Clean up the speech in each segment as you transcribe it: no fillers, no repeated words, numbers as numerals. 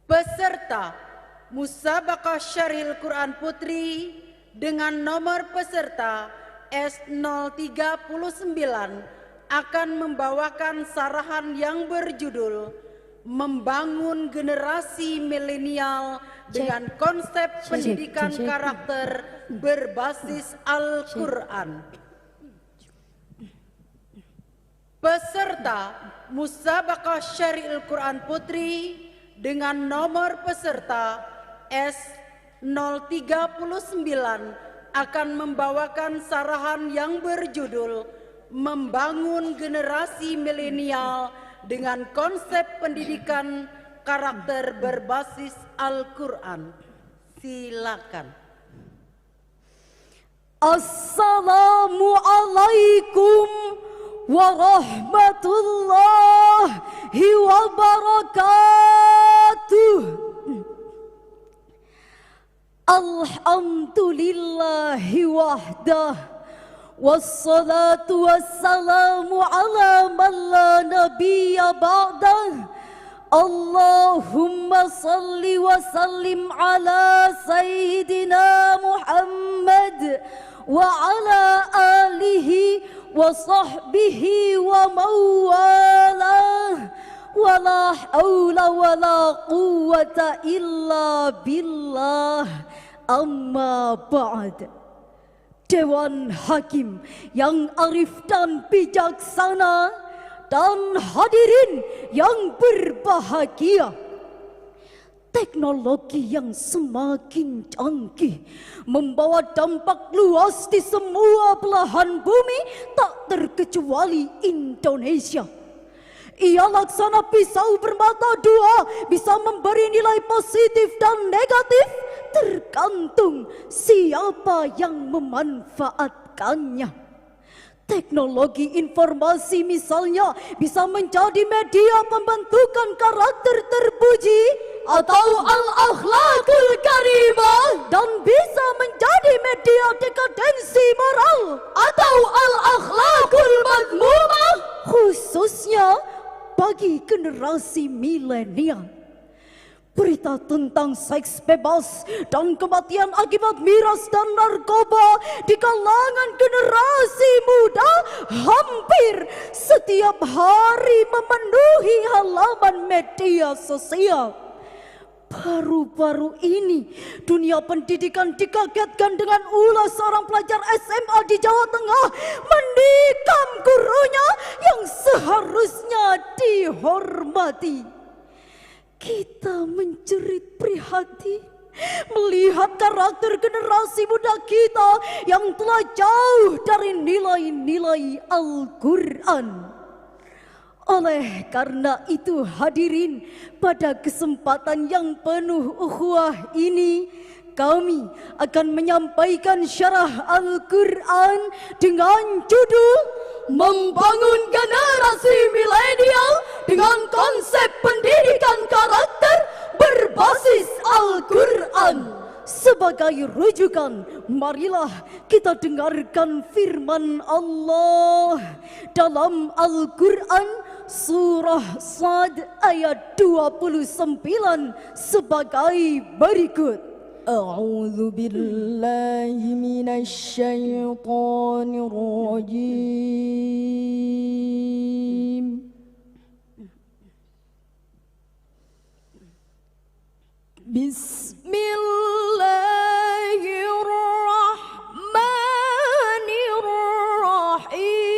Peserta Musabaqah Syarhil Quran Putri dengan nomor peserta S039 akan membawakan sarahan yang berjudul Membangun Generasi Milenial dengan konsep pendidikan karakter berbasis Al-Quran. Peserta Musabaqah Syarhil Quran Putri dengan nomor peserta S039 akan membawakan sarahan yang berjudul Membangun Generasi Milenial dengan konsep pendidikan karakter berbasis Al-Quran. Silakan. Assalamualaikum warahmatullahi wabarakatuh. Alhamdulillahi wahdah, wassalatu wassalamu ala man la nabiyya ba'dah. Allahumma salli wa sallim ala sayyidina Muhammad wa ala alihi wa sahbihi wa mawalah. Wala haula wala quwwata illa billah. Amma ba'd. Dewan Hakim yang arif dan bijaksana dan hadirin yang berbahagia, teknologi yang semakin canggih membawa dampak luas di semua belahan bumi, tak terkecuali Indonesia. Ia laksana pisau bermata dua, bisa memberi nilai positif dan negatif, tergantung siapa yang memanfaatkannya. Teknologi informasi misalnya bisa menjadi media pembentukan karakter terpuji atau al-akhlakul karimah, dan bisa menjadi media dekadensi moral atau al-akhlakul madmumah, khususnya bagi generasi milenial. Berita tentang seks bebas dan kematian akibat miras dan narkoba di kalangan generasi muda hampir setiap hari memenuhi halaman media sosial. Baru-baru ini dunia pendidikan dikagetkan dengan ulah seorang pelajar SMA di Jawa Tengah menikam gurunya yang seharusnya dihormati. Kita menjerit prihatin melihat karakter generasi muda kita yang telah jauh dari nilai-nilai Al-Quran. Oleh karena itu hadirin, pada kesempatan yang penuh ukhuwah ini, kami akan menyampaikan syarah Al-Quran dengan judul Membangun Generasi Milenial dengan konsep pendidikan karakter berbasis Al-Quran. Sebagai rujukan, marilah kita dengarkan firman Allah dalam Al-Quran Surah Sad ayat 29 sebagai berikut. A'udzu billahi minasy syaithanir rajim. Bismillahirrahmanirrahim.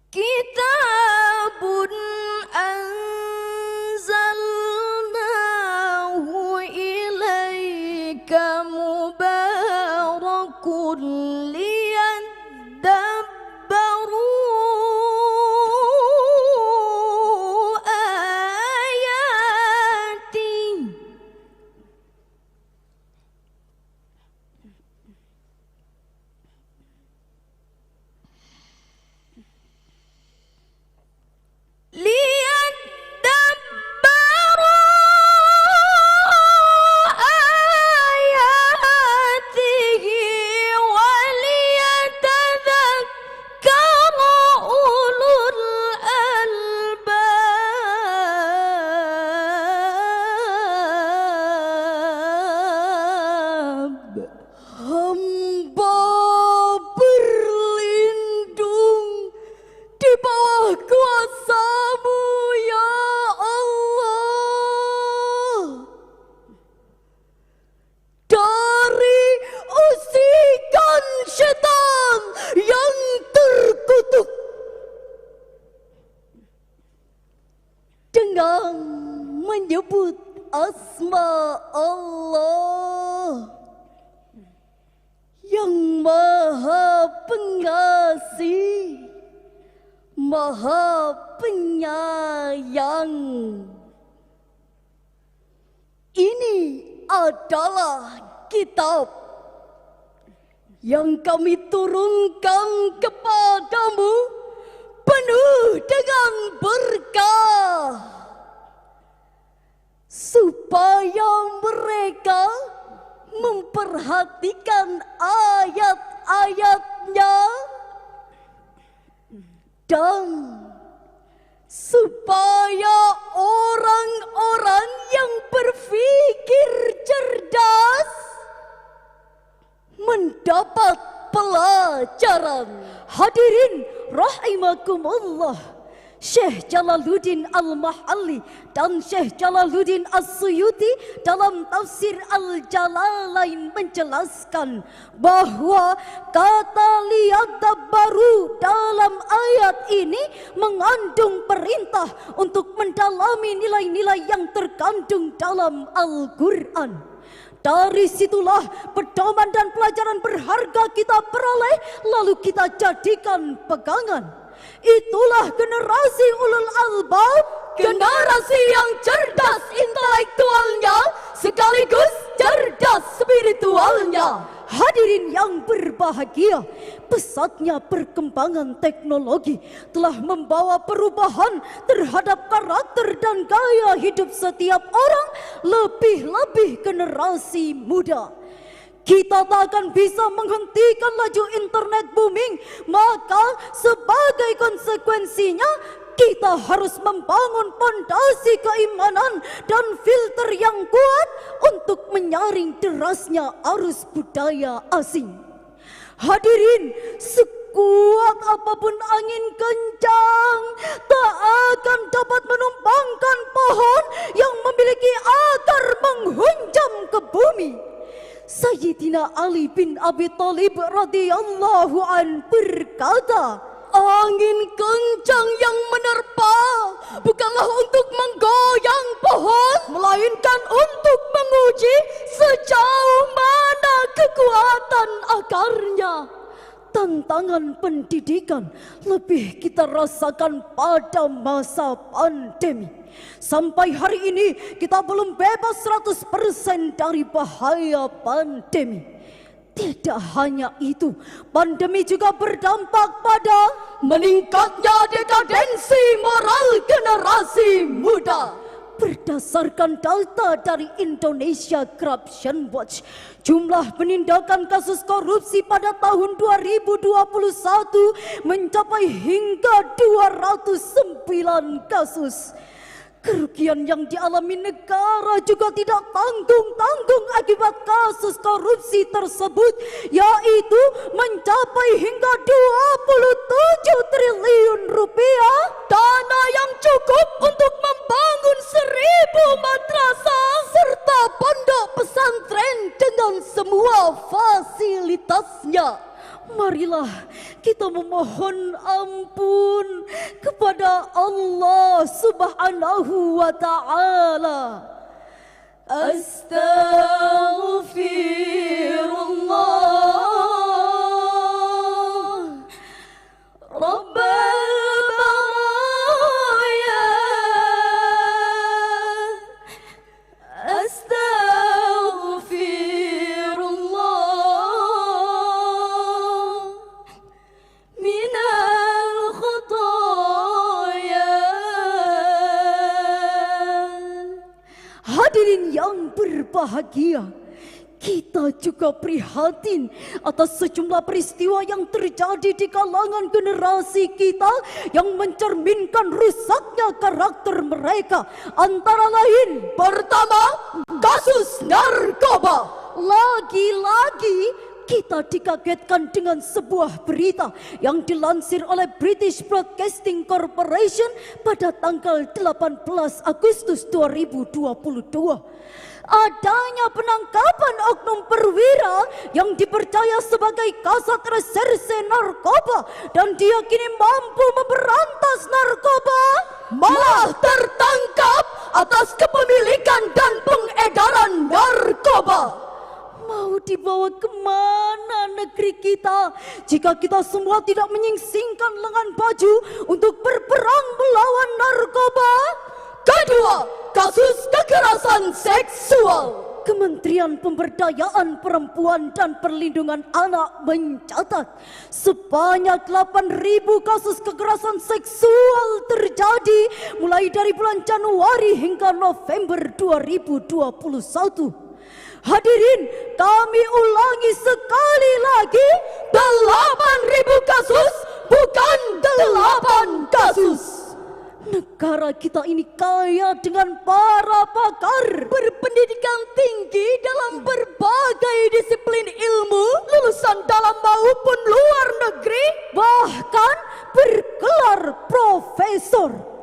Kitabun anzalnahu ilaika mubarak menyebut asma Allah yang Maha Pengasih, Maha Penyayang. Ini adalah kitab yang kami turunkan kepadamu penuh dengan berkah, supaya mereka memperhatikan ayat-ayatnya dan supaya orang-orang yang berpikir cerdas mendapat pelajaran. Hadirin rahimakumullah, Syekh Jalaluddin Al-Mahalli dan Syekh Jalaluddin As-Suyuti dalam tafsir Al-Jalalain menjelaskan bahwa kata liyadabbaru dalam ayat ini mengandung perintah untuk mendalami nilai-nilai yang terkandung dalam Al-Quran. Dari situlah pedoman dan pelajaran berharga kita peroleh, lalu kita jadikan pegangan. Itulah generasi ulul albab, generasi yang cerdas intelektualnya sekaligus cerdas spiritualnya. Hadirin yang berbahagia, pesatnya perkembangan teknologi telah membawa perubahan terhadap karakter dan gaya hidup setiap orang, lebih-lebih generasi muda. Kita tak akan bisa menghentikan laju internet booming, maka sebagai konsekuensinya kita harus membangun pondasi keimanan dan filter yang kuat untuk menyaring derasnya arus budaya asing. Hadirin, sekuat apapun angin kencang tak akan dapat menumbangkan pohon yang memiliki akar menghunjam ke bumi. Sayyidina Ali bin Abi Thalib radhiyallahu an berkata, angin kencang yang menerpa bukanlah untuk menggoyang pohon, melainkan untuk menguji sejauh mana kekuatan akarnya. Tantangan pendidikan lebih kita rasakan pada masa pandemi. Sampai hari ini kita belum bebas 100% dari bahaya pandemi. Tidak hanya itu, pandemi juga berdampak pada meningkatnya dekadensi moral generasi muda. Berdasarkan data dari Indonesia Corruption Watch, jumlah penindakan kasus korupsi pada tahun 2021 mencapai hingga 209 kasus. Kerugian yang dialami negara juga tidak tanggung-tanggung akibat kasus korupsi tersebut, yaitu mencapai hingga 27 triliun rupiah. Dana yang cukup untuk membangun 1000 madrasah serta pondok pesantren dengan semua fasilitasnya. Marilah kita memohon ampun kepada Allah Subhanahu wa ta'ala. Astaghfirullah Rabbal baraya, hadirin yang berbahagia, kita juga prihatin atas sejumlah peristiwa yang terjadi di kalangan generasi kita yang mencerminkan rusaknya karakter mereka. Antara lain, pertama, kasus narkoba. Lagi-lagi kita dikagetkan dengan sebuah berita yang dilansir oleh British Broadcasting Corporation pada tanggal 18 Agustus 2022. Adanya penangkapan oknum perwira yang dipercaya sebagai kasat reserse narkoba dan diyakini mampu memberantas narkoba, malah tertangkap atas kepemilikan dan pengedaran narkoba. Mau dibawa kemana negeri kita jika kita semua tidak menyingsingkan lengan baju untuk berperang melawan narkoba? Kedua, kasus kekerasan seksual. Kementerian Pemberdayaan Perempuan dan Perlindungan Anak mencatat sebanyak 8.000 kasus kekerasan seksual terjadi mulai dari bulan Januari hingga November 2021. Hadirin, kami ulangi sekali lagi, 8.000 kasus, bukan 8 kasus. Negara kita ini kaya dengan para pakar berpendidikan tinggi dalam berbagai disiplin ilmu, lulusan dalam maupun luar negeri, bahkan bergelar profesor.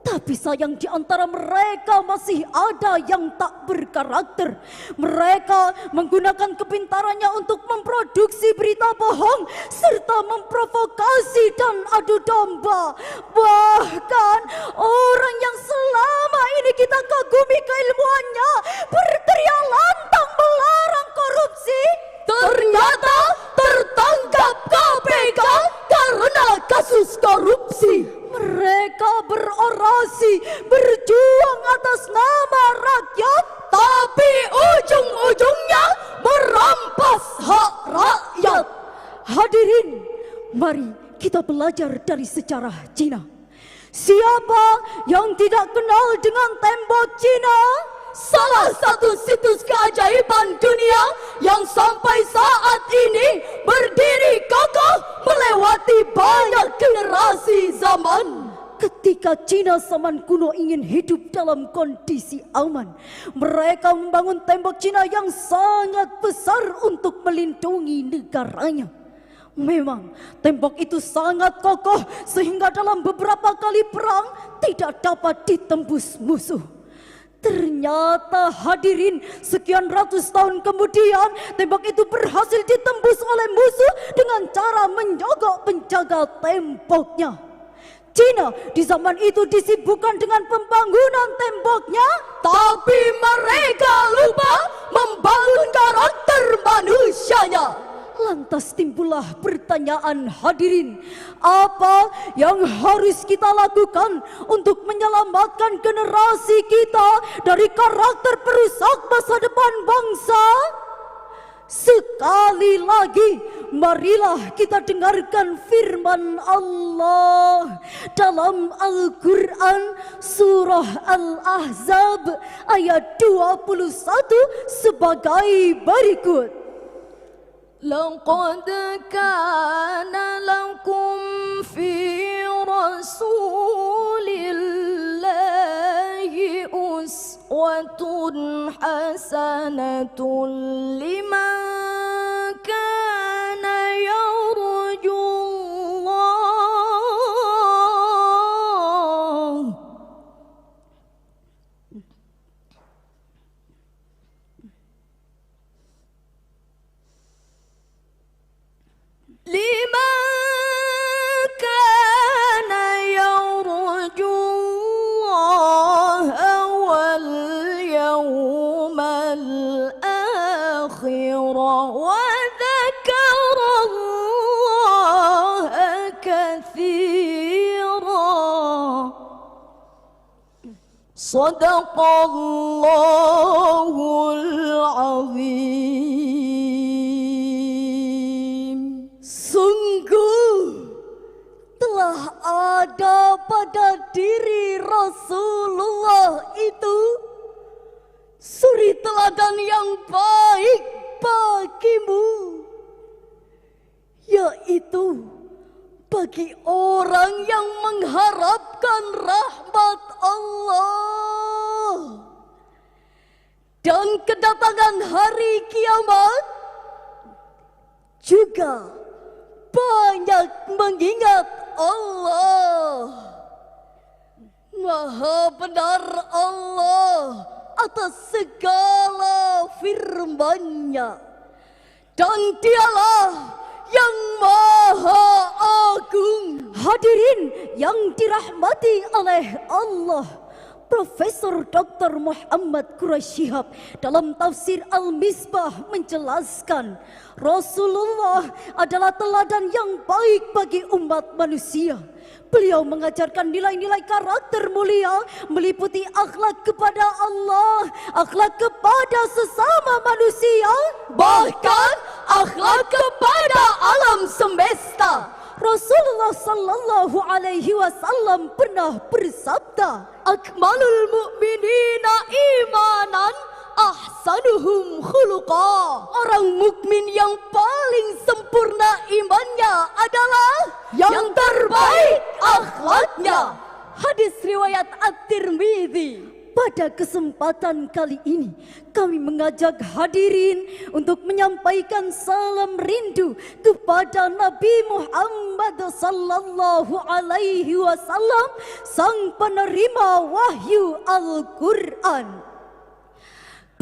Tapi sayang di antara mereka masih ada yang tak berkarakter. Mereka menggunakan kepintarannya untuk memproduksi berita bohong serta memprovokasi dan adu domba. Bahkan orang yang selama ini kita kagumi keilmuannya berteriak lantang melarang korupsi, ternyata tertangkap KPK karena kasus korupsi. Mereka berorasi, berjuang atas nama rakyat, tapi ujung-ujungnya merampas hak rakyat. Hadirin, mari kita belajar dari sejarah Cina. Siapa yang tidak kenal dengan tembok Cina? Salah satu situs keajaiban dunia yang sampai saat ini berdiri kokoh melewati banyak generasi zaman. Ketika Cina zaman kuno ingin hidup dalam kondisi aman, mereka membangun tembok Cina yang sangat besar untuk melindungi negaranya. Memang tembok itu sangat kokoh sehingga dalam beberapa kali perang tidak dapat ditembus musuh. Ternyata hadirin, sekian ratus tahun kemudian tembok itu berhasil ditembus oleh musuh dengan cara menyogok penjaga temboknya. Cina di zaman itu disibukkan dengan pembangunan temboknya, tapi mereka lupa membangun karakter manusianya. Lantas timbullah pertanyaan hadirin, apa yang harus kita lakukan untuk menyelamatkan generasi kita dari karakter perusak masa depan bangsa? Sekali lagi, marilah kita dengarkan firman Allah dalam Al-Quran surah Al-Ahzab ayat 21 sebagai berikut. لقد كان لكم في رسول الله أسوة حسنة لمن كان يرجو الله واليوم الآخر وذكر الله كثيرا. صدق الله العظيم. Sungguh telah ada pada diri Rasulullah itu suri teladan yang baik bagimu, yaitu bagi orang yang mengharapkan rahmat Allah dan kedatangan hari kiamat, juga banyak mengingat Allah. Maha benar Allah atas segala firman-Nya, dan Dialah yang Maha Agung. Hadirin yang dirahmati oleh Allah, Profesor Dr. Muhammad Quraisy Shihab dalam tafsir Al-Misbah menjelaskan Rasulullah adalah teladan yang baik bagi umat manusia. Beliau mengajarkan nilai-nilai karakter mulia meliputi akhlak kepada Allah, akhlak kepada sesama manusia, bahkan akhlak kepada alam semesta. Rasulullah sallallahu alaihi wasallam pernah bersabda, "Akmalul mu'minina imanan ahsanuhum khuluqa." Orang mukmin yang paling sempurna imannya adalah yang terbaik akhlaknya. Hadis riwayat At-Tirmidzi. Pada kesempatan kali ini kami mengajak hadirin untuk menyampaikan salam rindu kepada Nabi Muhammad sallallahu alaihi wasallam, sang penerima wahyu Al-Quran.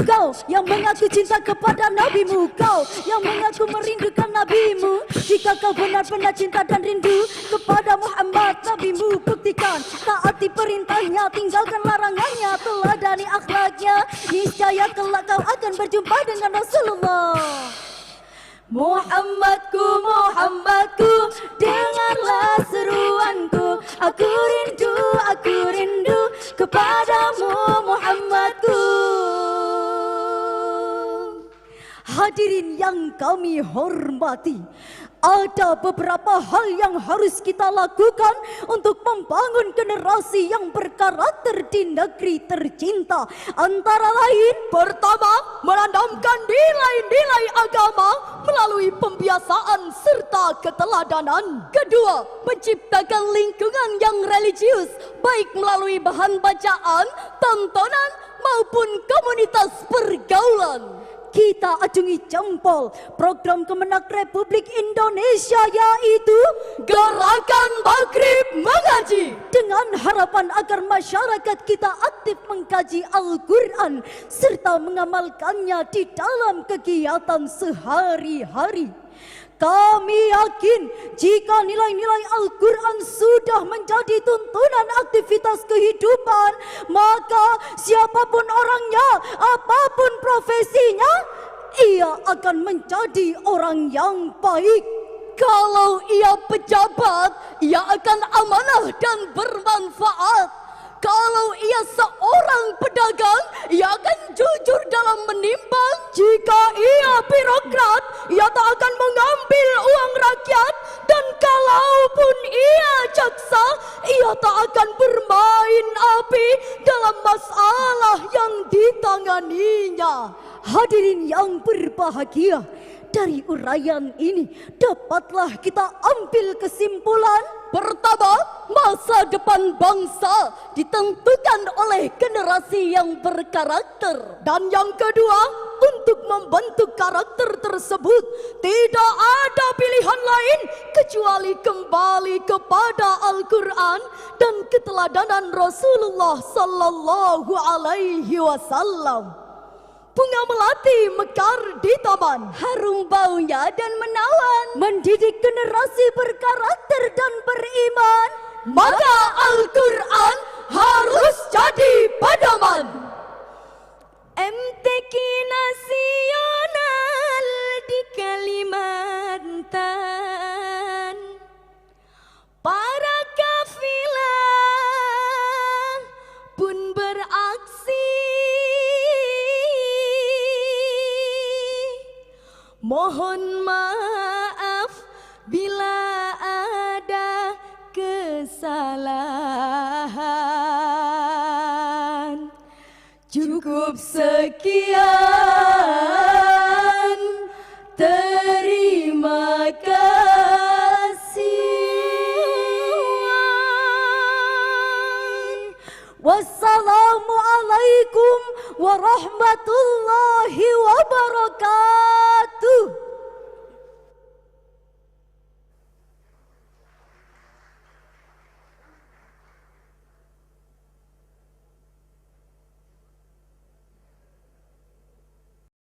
Kau yang mengaku cinta kepada nabimu, kau yang mengaku merindukan nabimu, jika kau benar-benar cinta dan rindu kepada Muhammad nabimu, buktikan taati perintahnya, tinggalkan larangannya, teladani akhlaknya, niscaya kelak kau akan berjumpa dengan Rasulullah. Muhammadku, Muhammadku, dengarlah seruanku, aku rindu kepadamu Muhammadku. Hadirin yang kami hormati, ada beberapa hal yang harus kita lakukan untuk membangun generasi yang berkarakter di negeri tercinta. Antara lain, pertama, menanamkan nilai-nilai agama melalui pembiasaan serta keteladanan. Kedua, menciptakan lingkungan yang religius, baik melalui bahan bacaan, tontonan, maupun komunitas pergaulan. Kita acungi jempol program Kemenak Republik Indonesia, yaitu Gerakan Maghrib Mengaji, dengan harapan agar masyarakat kita aktif mengkaji Al-Quran serta mengamalkannya di dalam kegiatan sehari-hari. Kami yakin jika nilai-nilai Al-Quran sudah menjadi tuntunan aktivitas kehidupan, maka siapapun orangnya, apapun profesinya, ia akan menjadi orang yang baik. Kalau ia pejabat, ia akan amanah dan bermanfaat. Kalau ia seorang pedagang, ia akan jujur dalam menimbang. Jika ia birokrat, ia tak akan mengambil uang rakyat. Dan kalaupun ia jaksa, ia tak akan bermain api dalam masalah yang ditanganinya. Hadirin yang berbahagia, dari uraian ini dapatlah kita ambil kesimpulan. Pertama, masa depan bangsa ditentukan oleh generasi yang berkarakter. Dan yang kedua, untuk membentuk karakter tersebut tidak ada pilihan lain kecuali kembali kepada Al-Quran dan keteladanan Rasulullah sallallahu alaihi wasallam. Bunga melati mekar di taman, harum baunya dan menawan, mendidik generasi berkarakter dan beriman. Maka Al-Quran harus jadi pedoman. MTQ nasional di Kalimantan, para kafilah pun beraksi. Mohon maaf bila ada kesalahan. Cukup sekian, terima kasih. Wassalamualaikum warahmatullahi wabarakatuh.